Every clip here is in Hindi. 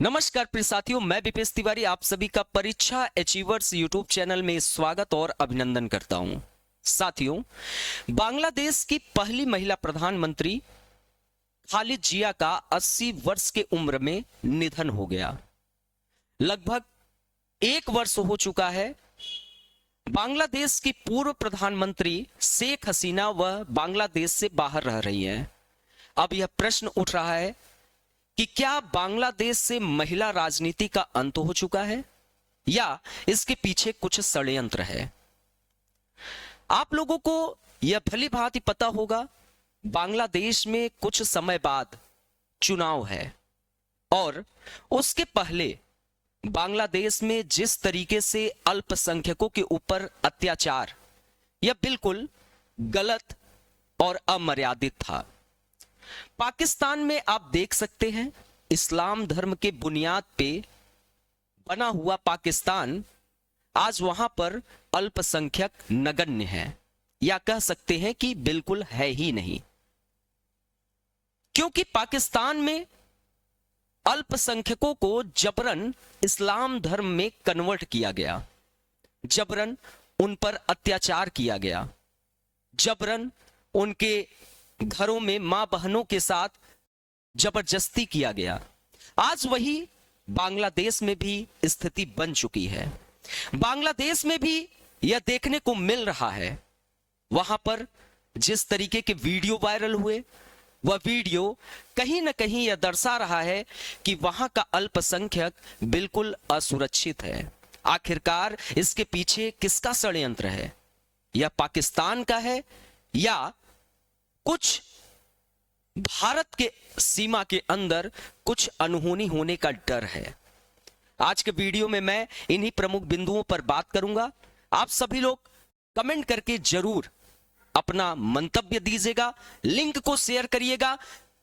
नमस्कार प्रिय साथियों, मैं विपेश तिवारी आप सभी का परीक्षा अचीवर्स यूट्यूब चैनल में स्वागत और अभिनंदन करता हूं। साथियों, बांग्लादेश की पहली महिला प्रधानमंत्री खालिद जिया का 80 वर्ष के उम्र में निधन हो गया। लगभग 1 वर्ष हो चुका है। बांग्लादेश की पूर्व प्रधानमंत्री शेख हसीना वह बांग्लादेश से बाहर रह रही हैं। अब यह प्रश्न उठ रहा है कि क्या बांग्लादेश से महिला राजनीति का अंत हो चुका है या इसके पीछे कुछ षड्यंत्र है। आप लोगों को यह भली भांति पता होगा, बांग्लादेश में कुछ समय बाद चुनाव है और उसके पहले बांग्लादेश में जिस तरीके से अल्पसंख्यकों के ऊपर अत्याचार यह बिल्कुल गलत और अमर्यादित था। पाकिस्तान में आप देख सकते हैं, इस्लाम धर्म के बुनियाद पे बना हुआ पाकिस्तान आज वहां पर अल्पसंख्यक नगण्य है या कह सकते हैं कि बिल्कुल है ही नहीं, क्योंकि पाकिस्तान में अल्पसंख्यकों को जबरन इस्लाम धर्म में कन्वर्ट किया गया, जबरन उन पर अत्याचार किया गया, जबरन उनके घरों में मां बहनों के साथ जबरदस्ती किया गया। आज वही बांग्लादेश में भी स्थिति बन चुकी है। बांग्लादेश में भी यह देखने को मिल रहा है। वहां पर जिस तरीके के वीडियो वायरल हुए, वह वीडियो कहीं ना कहीं यह दर्शा रहा है कि वहां का अल्पसंख्यक बिल्कुल असुरक्षित है। आखिरकार इसके पीछे किसका षड्यंत्र है? यह पाकिस्तान का है या कुछ भारत के सीमा के अंदर कुछ अनहोनी होने का डर है? आज के वीडियो में मैं इन्हीं प्रमुख बिंदुओं पर बात करूंगा। आप सभी लोग कमेंट करके जरूर अपना मंतव्य दीजिएगा, लिंक को शेयर करिएगा।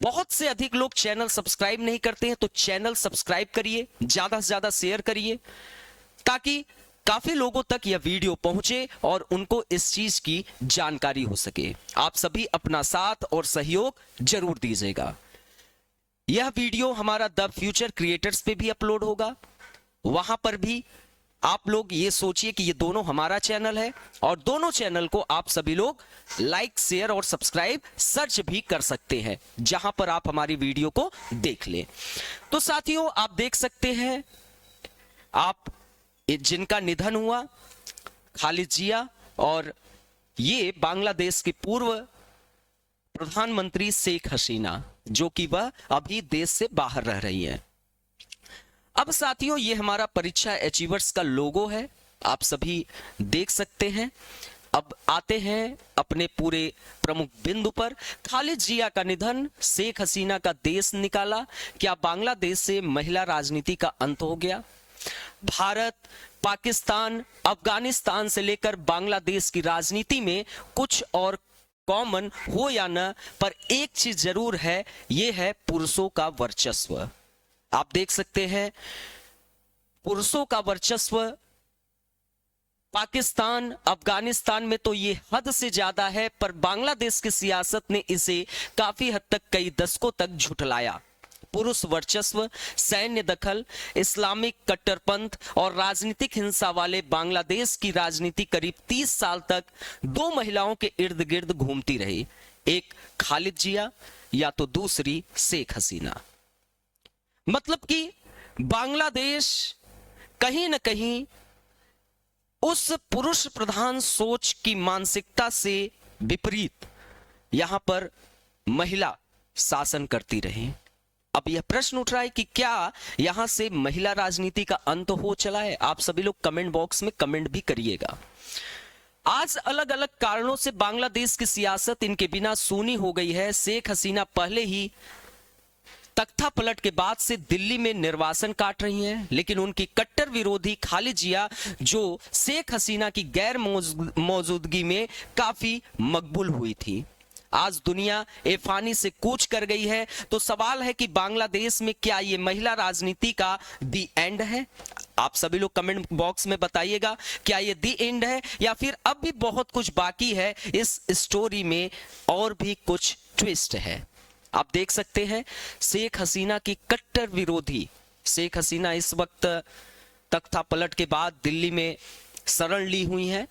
बहुत से अधिक लोग चैनल सब्सक्राइब नहीं करते हैं, तो चैनल सब्सक्राइब करिए, ज्यादा से ज्यादा शेयर करिए ताकि काफी लोगों तक यह वीडियो पहुंचे और उनको इस चीज की जानकारी हो सके। आप सभी अपना साथ और सहयोग जरूर दीजिएगा। यह वीडियो हमारा द फ्यूचर क्रिएटर्स पे भी अपलोड होगा। वहां पर भी आप लोग ये सोचिए कि ये दोनों हमारा चैनल है और दोनों चैनल को आप सभी लोग लाइक, शेयर और सब्सक्राइब सर्च भी कर सकते हैं, जहां पर आप हमारी वीडियो को देख लें। तो साथियों, आप देख सकते हैं, आप जिनका निधन हुआ खालिद जिया और ये बांग्लादेश की पूर्व प्रधानमंत्री शेख हसीना, जो कि वह अभी देश से बाहर रह रही है। अब साथियों, ये हमारा परीक्षा अचीवर्स का लोगो है, आप सभी देख सकते हैं। अब आते हैं अपने पूरे प्रमुख बिंदु पर। खालिद जिया का निधन, शेख हसीना का देश निकाला, क्या बांग्लादेश से महिला राजनीति का अंत हो गया? भारत, पाकिस्तान, अफगानिस्तान से लेकर बांग्लादेश की राजनीति में कुछ और कॉमन हो या न, पर एक चीज जरूर है, यह है पुरुषों का वर्चस्व। आप देख सकते हैं, पुरुषों का वर्चस्व पाकिस्तान, अफगानिस्तान में तो ये हद से ज्यादा है, पर बांग्लादेश की सियासत ने इसे काफी हद तक, कई दशकों तक झुठलाया। पुरुष वर्चस्व, सैन्य दखल, इस्लामिक कट्टरपंथ और राजनीतिक हिंसा वाले बांग्लादेश की राजनीति करीब 30 साल तक दो महिलाओं के इर्द गिर्द घूमती रही, एक खालिद जिया या तो दूसरी शेख हसीना। मतलब कि बांग्लादेश कहीं ना कहीं उस पुरुष प्रधान सोच की मानसिकता से विपरीत यहां पर महिला शासन करती रही। अब यह प्रश्न उठ रहा है कि क्या यहां से महिला राजनीति का अंत हो चला है? आप सभी लोग कमेंट बॉक्स में कमेंट भी करिएगा। आज अलग अलग कारणों से बांग्लादेश की सियासत इनके बिना सूनी हो गई है। शेख हसीना पहले ही तख्ता पलट के बाद से दिल्ली में निर्वासन काट रही हैं, लेकिन उनकी कट्टर विरोधी खालिद जिया, जो शेख हसीना की गैर मौजूदगी में काफी मकबूल हुई थी, आज दुनिया एफानी से कूच कर गई है। तो सवाल है कि बांग्लादेश में क्या ये महिला राजनीति का दी एंड है? आप सभी लोग कमेंट बॉक्स में बताइएगा, क्या ये दी एंड है या फिर अब भी बहुत कुछ बाकी है? इस स्टोरी में और भी कुछ ट्विस्ट है। आप देख सकते हैं, शेख हसीना की कट्टर विरोधी शेख हसीना इस वक्त तख्ता पलट के बाद दिल्ली में शरण ली हुई हैं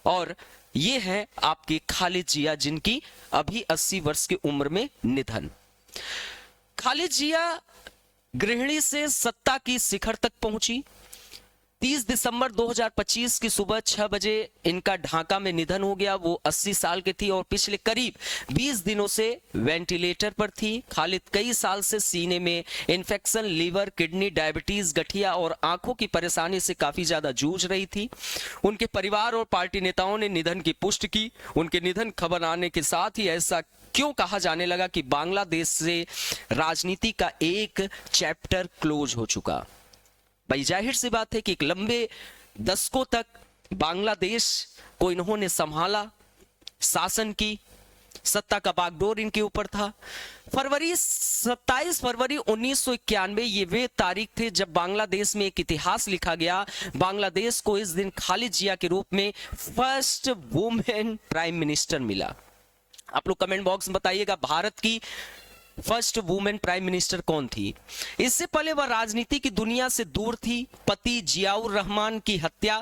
और ये है आपकी खालिद जिया, जिनकी अभी 80 वर्ष की उम्र में निधन। खालिद जिया गृहिणी से सत्ता की शिखर तक पहुंची। 30 दिसंबर 2025 की सुबह 6 बजे इनका ढाका में निधन हो गया। वो 80 साल की थी और पिछले करीब 20 दिनों से वेंटिलेटर पर थी। खालिद कई साल से सीने में इन्फेक्शन, लीवर, किडनी, डायबिटीज, गठिया और आंखों की परेशानी से काफी ज्यादा जूझ रही थी। उनके परिवार और पार्टी नेताओं ने निधन की पुष्टि की। उनके निधन खबर आने के साथ ही ऐसा क्यों कहा जाने लगा कि बांग्लादेश से राजनीति का एक चैप्टर क्लोज हो चुका। भाई जाहिर सी बात है कि एक लंबे दशकों तक बांग्लादेश को इन्होंने संभाला, शासन की, सत्ता का बागडोर इनके ऊपर था। 27 फरवरी 1991 ये वे तारीख थे जब बांग्लादेश में एक इतिहास लिखा गया। बांग्लादेश को इस दिन खालिद जिया के रूप में फर्स्ट वुमेन प्राइम मिनिस्टर मिला। आप लोग कमेंट बॉक्स में बताइएगा भारत की फर्स्ट वुमेन प्राइम मिनिस्टर कौन थी। इससे पहले वह राजनीति की दुनिया से दूर थी। पति जियाउर रहमान की हत्या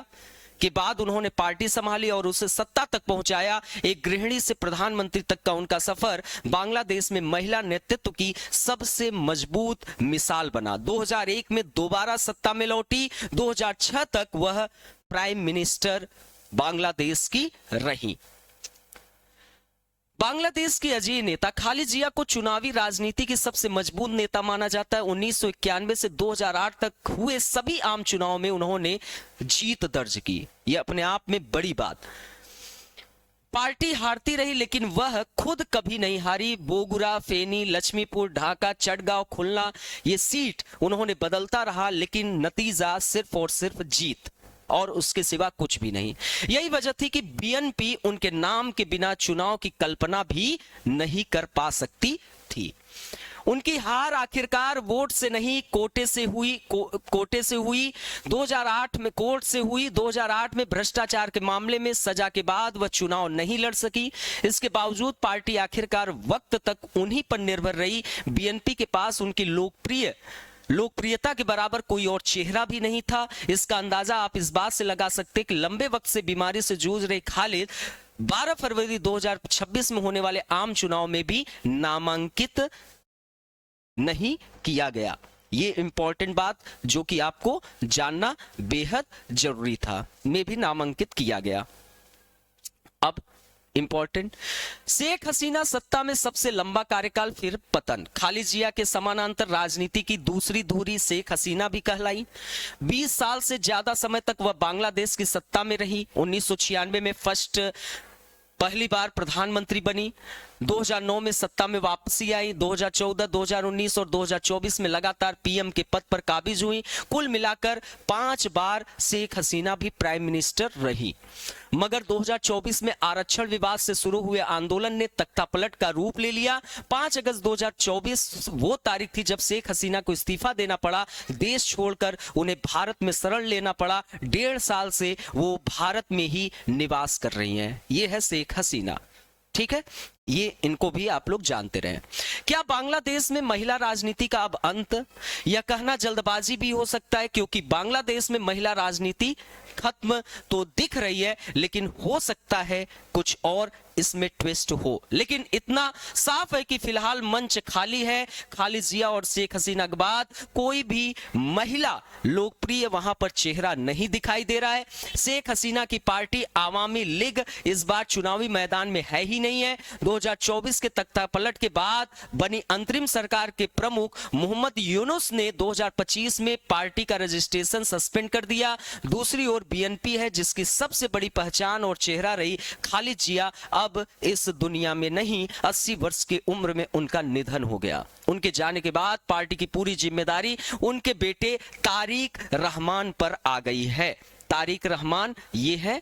के बाद उन्होंने पार्टी संभाली और उसे सत्ता तक पहुंचाया। एक गृहिणी से प्रधानमंत्री तक का उनका सफर बांग्लादेश में महिला नेतृत्व की सबसे मजबूत मिसाल बना। 2001 में दोबारा सत्ता में लौटी। 2006 तक वह प्राइम मिनिस्टर बांग्लादेश की रही। बांग्लादेश के अजीज नेता खालिद जिया को चुनावी राजनीति की सबसे मजबूत नेता माना जाता है। 1991 से 2008 तक हुए सभी आम चुनावों में उन्होंने जीत दर्ज की। यह अपने आप में बड़ी बात। पार्टी हारती रही लेकिन वह खुद कभी नहीं हारी। बोगुरा, फेनी, लक्ष्मीपुर, ढाका, चटगांव, खुलना ये सीट उन्होंने बदलता रहा लेकिन नतीजा सिर्फ और सिर्फ जीत और उसके सिवा कुछ भी नहीं। यही वजह थी कि बीएनपी उनके नाम के बिना चुनाव की कल्पना भी नहीं कर पा सकती थी। उनकी हार आखिरकार वोट से नहीं कोटे से हुई। 2008 में कोर्ट से हुई। 2008 में भ्रष्टाचार के मामले में सजा के बाद वह चुनाव नहीं लड़ सकी। इसके बावजूद पार्टी आखिरकार वक्त तक उन्हीं पर निर्भर रही। बीएनपी के पास उनकी लोकप्रियता के बराबर कोई और चेहरा भी नहीं था। इसका अंदाजा आप इस बात से लगा सकते कि लंबे वक्त से बीमारी से जूझ रहे खालिद 12 फरवरी 2026 में होने वाले आम चुनाव में भी नामांकित नहीं किया गया। ये इंपॉर्टेंट बात जो कि आपको जानना बेहद जरूरी था, में भी नामांकित किया गया। अब इंपॉर्टेंट, शेख हसीना सत्ता में सबसे लंबा कार्यकाल फिर पतन। खालिद जिया के समानांतर राजनीति की दूसरी धुरी शेख हसीना भी कहलाई। 20 साल से ज्यादा समय तक वह बांग्लादेश की सत्ता में रही। 1996 में पहली बार प्रधानमंत्री बनी। 2009 में सत्ता में वापसी आई। 2014, 2019 और 2024 में लगातार पीएम के पद पर काबिज हुई। कुल मिलाकर 5 बार शेख हसीना भी प्राइम मिनिस्टर रही। मगर 2024 में आरक्षण विवाद से शुरू हुए आंदोलन ने तख्तापलट का रूप ले लिया। 5 अगस्त 2024 वो तारीख थी जब शेख हसीना को इस्तीफा देना पड़ा। देश छोड़कर उन्हें भारत में शरण लेना पड़ा। 1.5 साल से वो भारत में ही निवास कर रही हैं। ये है शेख हसीना। ठीक है, ये इनको भी आप लोग जानते रहे। क्या बांग्लादेश में महिला राजनीति का अब अंत? यह कहना जल्दबाजी भी हो सकता है क्योंकि बांग्लादेश में महिला राजनीति खत्म तो दिख रही है लेकिन हो सकता है कुछ और इसमें ट्विस्ट हो। लेकिन इतना साफ है कि फिलहाल मंच खाली है। खालिद जिया और शेख हसीना के बाद कोई भी महिला लोकप्रिय वहां पर चेहरा नहीं दिखाई दे रहा है। शेख हसीना की पार्टी आवामी लीग इस बार चुनावी मैदान में है ही नहीं है। 2024 के तख्तापलट के बाद बनी अंतरिम सरकार के प्रमुख मोहम्मद यूनुस ने 2025 में पार्टी का रजिस्ट्रेशन सस्पेंड कर दिया। दूसरी ओर बीएनपी है जिसकी सबसे बड़ी पहचान और चेहरा रही खालिद जिया अब इस दुनिया में नहीं। 80 वर्ष की उम्र में उनका निधन हो गया। उनके जाने के बाद पार्टी की पूरी जिम्मेदारी उनके बेटे तारिक रहमान पर आ गई है। तारिक रहमान ये है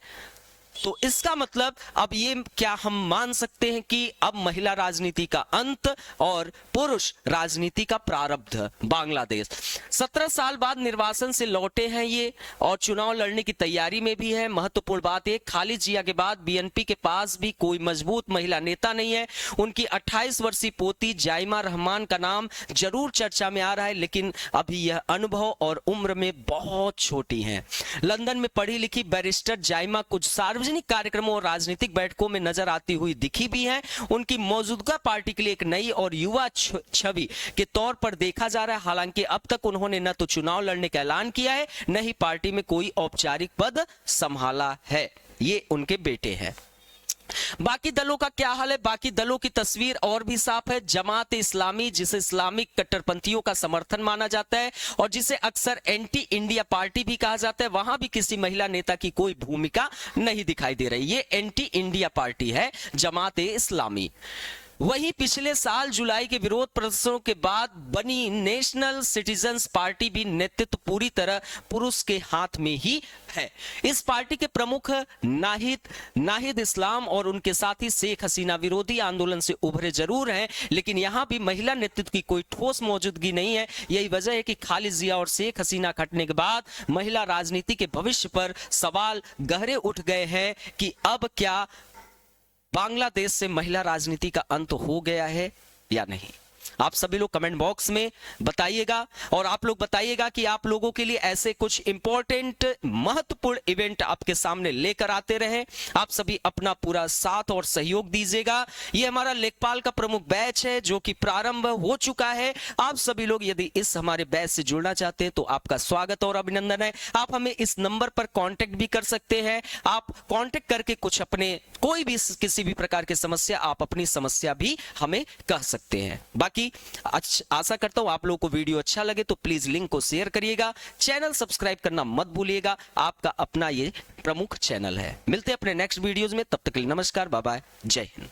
तो इसका मतलब अब ये क्या हम मान सकते हैं कि अब महिला राजनीति का अंत और पुरुष राजनीति का प्रारब्ध। बांग्लादेश 17 साल बाद निर्वासन से लौटे हैं ये और चुनाव लड़ने की तैयारी में भी है। महत्वपूर्ण बात है, खालिद जिया के बाद बीएनपी के पास भी कोई मजबूत महिला नेता नहीं है। उनकी 28 वर्षीय पोती जाइमा रहमान का नाम जरूर चर्चा में आ रहा है, लेकिन अभी यह अनुभव और उम्र में बहुत छोटी हैं। लंदन में पढ़ी लिखी बैरिस्टर जाइमा कुछ सार्वजनिक कार्यक्रमों और राजनीतिक बैठकों में नजर आती हुई दिखी भी हैं। उनकी मौजूदा पार्टी के लिए एक नई और युवा छवि के तौर पर देखा जा रहा है। हालांकि अब तक उन्होंने न तो चुनाव लड़ने का ऐलान किया है, न ही पार्टी में कोई औपचारिक पद संभाला है। ये उनके बेटे हैं। बाकी दलों का क्या हाल है? बाकी दलों की तस्वीर और भी साफ है। जमात इस्लामी, जिसे इस्लामिक कट्टरपंथियों का समर्थन माना जाता है और जिसे अक्सर एंटी इंडिया पार्टी भी कहा जाता है, वहां भी किसी महिला नेता की कोई भूमिका नहीं दिखाई दे रही। ये एंटी इंडिया पार्टी है जमात इस्लामी। वहीं पिछले साल जुलाई के विरोध प्रदर्शनों के बाद बनी नेशनल सिटीजन्स पार्टी भी नेतृत्व पूरी तरह पुरुष के हाथ में ही है। इस पार्टी के प्रमुख नाहिद इस्लाम और उनके साथी शेख हसीना विरोधी आंदोलन से उभरे जरूर हैं, लेकिन यहां भी महिला नेतृत्व की कोई ठोस मौजूदगी नहीं है। यही वजह है कि खालिद जिया और शेख हसीना हटने के बाद महिला राजनीति के भविष्य पर सवाल गहरे उठ गए हैं कि अब क्या बांग्लादेश से महिला राजनीति का अंत हो गया है या नहीं। आप सभी लोग कमेंट बॉक्स में बताइएगा और आप लोग बताइएगा कि आप लोगों के लिए ऐसे कुछ इंपॉर्टेंट महत्वपूर्ण इवेंट आपके सामने लेकर आते रहे। आप सभी अपना पूरा साथ और सहयोग दीजिएगा। ये हमारा लेखपाल का प्रमुख बैच है जो कि प्रारंभ हो चुका है। आप सभी लोग यदि इस हमारे बैच से जुड़ना चाहते हैं तो आपका स्वागत और अभिनंदन है। आप हमें इस नंबर पर कांटेक्ट भी कर सकते हैं। आप कांटेक्ट करके कुछ अपने कोई भी किसी भी प्रकार की समस्या, आप अपनी समस्या भी हमें कह सकते हैं। बाकी आशा करता हूं आप लोगों को वीडियो अच्छा लगे तो प्लीज लिंक को शेयर करिएगा। चैनल सब्सक्राइब करना मत भूलिएगा, आपका अपना ये प्रमुख चैनल है। मिलते हैं अपने नेक्स्ट वीडियोस में, तब तक के लिए नमस्कार, बाय बाय, जय हिंद।